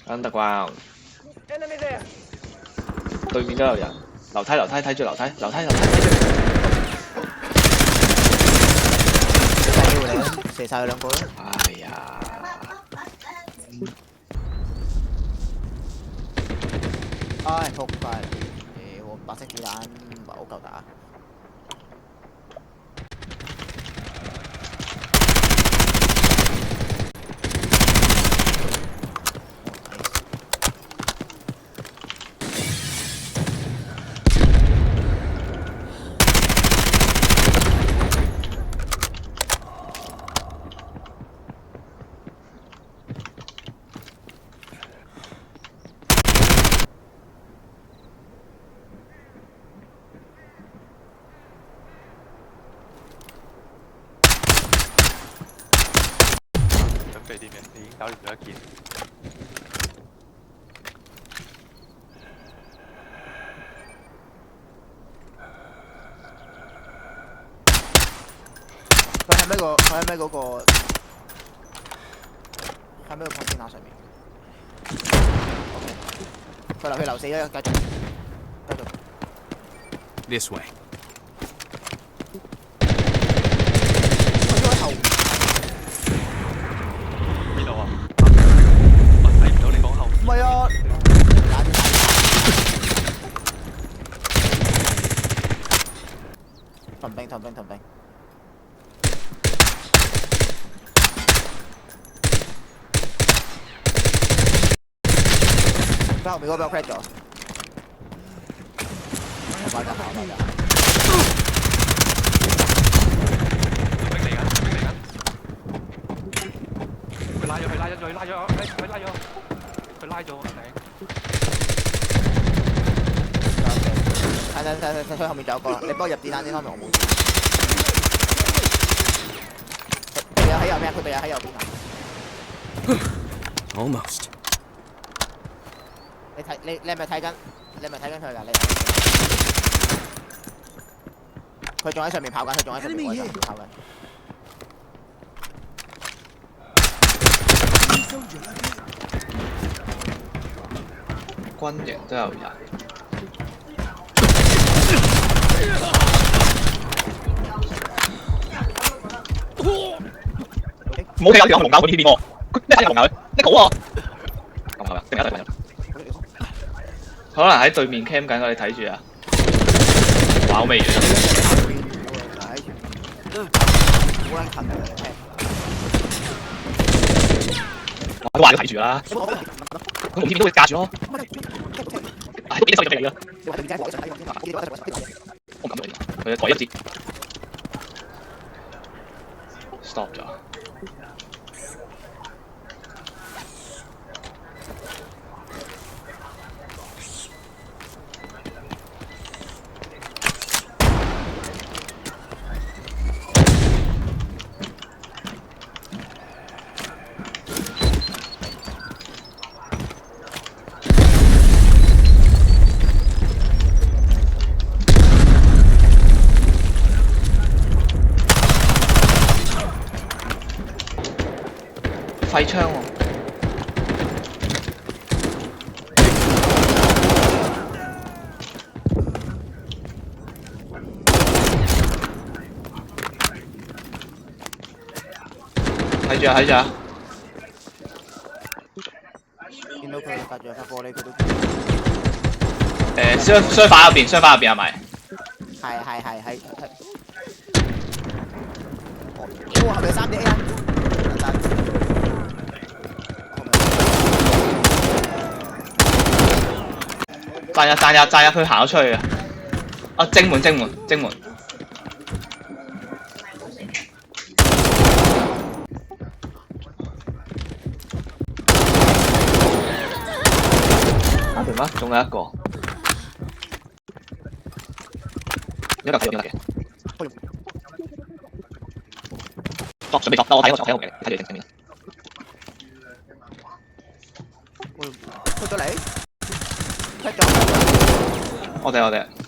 Underground，對面都有人。樓梯睇住樓梯。射晒機會嚟啦，射晒佢兩個啦。哎呀！唉，仆街！屌，白色子彈唔係好夠打。準備啲咩？你已經搞掂咗一件。佢喺咩個？佢喺咩嗰個？喺咩個 container 上面 ？OK， 佢流死咗，繼續。This way。佢喺後。邊度啊？我睇唔到你講後。唔係啊！屯兵。佢後面嗰個俾我 crack 咗。我爆炸。兵嚟緊。佢拉咗，佢拉咗我頂。睇後面仲有個，你幫我入子彈先，方面我冇。佢哋喺右邊，佢哋喺右邊啊！ Almost。你係咪睇緊？你係咪睇緊佢㗎？佢仲喺上面跑緊，佢仲喺上面跑緊。軍營都有人。唔好睇有條紅狗嗰啲邊個？咩睇紅狗？你好啊！咁係咪？定係一隊人？可能喺對面 cam 緊，我哋睇住啊！玩未完。好撚近啊！我都話要睇住啦。佢無線都會架住咯。唉，幾手入嚟㗎？我唔敢做佢改一節 ，stop 咗。廢槍喎！睇住啊！見到佢隔住塊玻璃，佢都雙反入邊係咪？係。哇！後面3隻 A 炸入，佢行咗出去啊！啊，正門。打掂啦，仲有一個。一格嘅。準備作，我睇紅嘅，睇住正面。出咗嚟，踢咗。我哋。